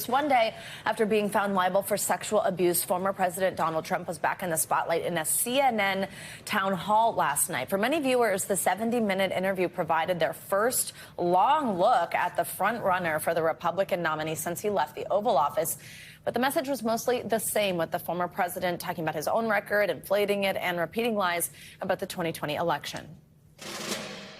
One day after being found liable for sexual abuse, former President Donald Trump was back in the spotlight in a CNN town hall last night. For many viewers, the 70-minute interview provided their first long look at the front runner for the Republican nominee since he left the Oval Office. But the message was mostly the same, with the former president talking about his own record, inflating it, and repeating lies about the 2020 election.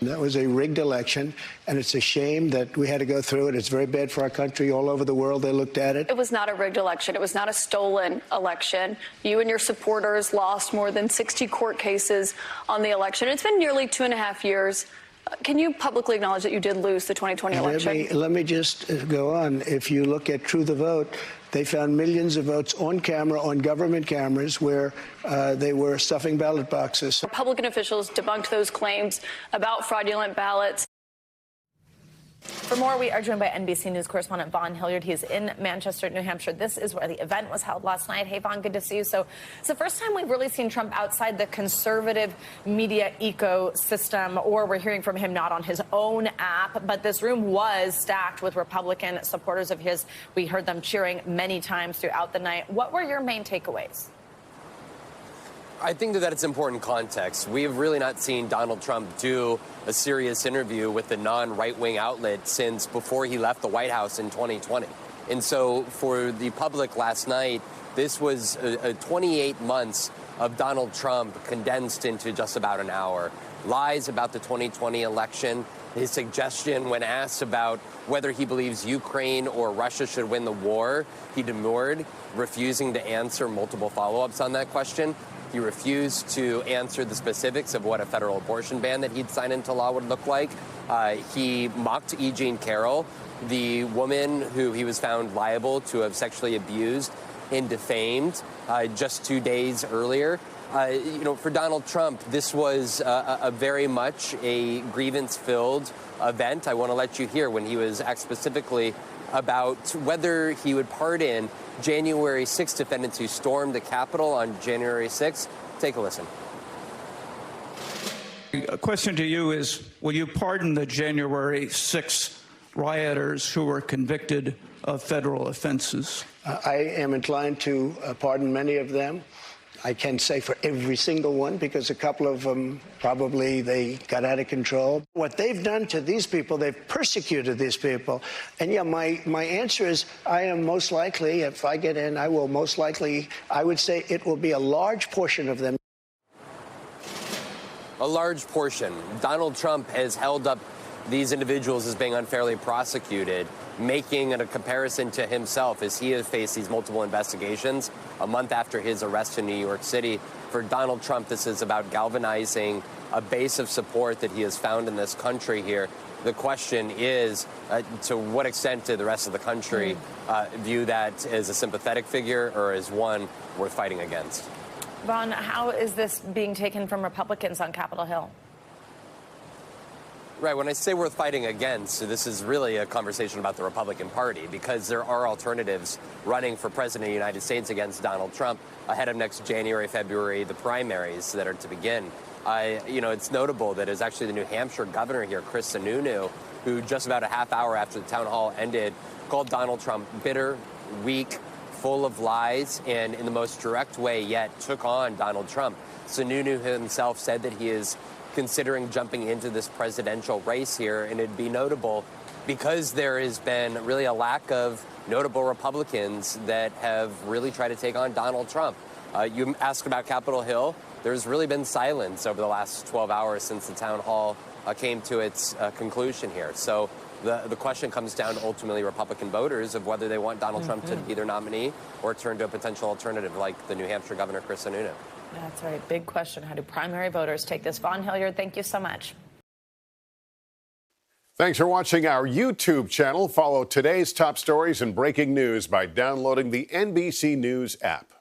That was a rigged election, and it's a shame that we had to go through it. It's very bad for our country. All over the world, they looked at it. It was not a rigged election. It was not a stolen election. You and your supporters lost more than 60 court cases on the election. It's been nearly 2.5 years. Can you publicly acknowledge that you did lose the 2020 election? Let me just go on. If you look at True the Vote, they found millions of votes on camera, on government cameras, where they were stuffing ballot boxes. Republican officials debunked those claims about fraudulent ballots. For more, we are joined by NBC News correspondent Vaughn Hillyard. He is in Manchester, New Hampshire. This is where the event was held last night. Hey, Vaughn, good to see you. So it's the first time we've really seen Trump outside the conservative media ecosystem, or we're hearing from him not on his own app. But this room was stacked with Republican supporters of his. We heard them cheering many times throughout the night. What were your main takeaways? I think that it's important context. We have really not seen Donald Trump do a serious interview with a non-right-wing outlet since before he left the White House in 2020. And so for the public last night, this was 28 months of Donald Trump condensed into just about an hour. Lies about the 2020 election, his suggestion when asked about whether he believes Ukraine or Russia should win the war, he demurred, refusing to answer multiple follow-ups on that question. He refused to answer the specifics of what a federal abortion ban that he'd sign into law would look like. He mocked E. Jean Carroll, the woman who he was found liable to have sexually abused and defamed just 2 days earlier. For Donald Trump, this was a very much a grievance-filled event. I want to let you hear when he was asked specifically about whether he would pardon January 6 defendants who stormed the Capitol on January 6. Take a listen. A question to you is, will you pardon the January 6 rioters who were convicted of federal offenses? I am inclined to pardon many of them. I can't say for every single one, because a couple of them probably they got out of control. What they've done to these people, they've persecuted these people. And yeah, my answer is I am most likely, if I get in, I will most likely, I would say it will be a large portion of them. A large portion. Donald Trump has held up these individuals as being unfairly prosecuted, making a comparison to himself as he has faced these multiple investigations a month after his arrest in New York City. For Donald Trump, this is about galvanizing a base of support that he has found in this country here. The question is, to what extent did the rest of the country view that as a sympathetic figure or as one worth fighting against? Vaughn, how is this being taken from Republicans on Capitol Hill? Right. When I say worth fighting against, this is really a conversation about the Republican Party, because there are alternatives running for president of the United States against Donald Trump ahead of next January, February, the primaries that are to begin. It's notable that it's actually the New Hampshire governor here, Chris Sununu, who just about a half hour after the town hall ended, called Donald Trump bitter, weak, full of lies, and in the most direct way yet took on Donald Trump. Sununu himself said that he is considering jumping into this presidential race here, and it'd be notable because there has been really a lack of notable Republicans that have really tried to take on Donald Trump. You asked about Capitol Hill. There's really been silence over the last 12 hours since the town hall came to its conclusion here. So the question comes down to ultimately Republican voters of whether they want Donald Trump to be their nominee or turn to a potential alternative like the New Hampshire governor, Chris Sununu. That's right. Big question. How do primary voters take this? Vaughn Hillyard, thank you so much. Thanks for watching our YouTube channel. Follow today's top stories and breaking news by downloading the NBC News app.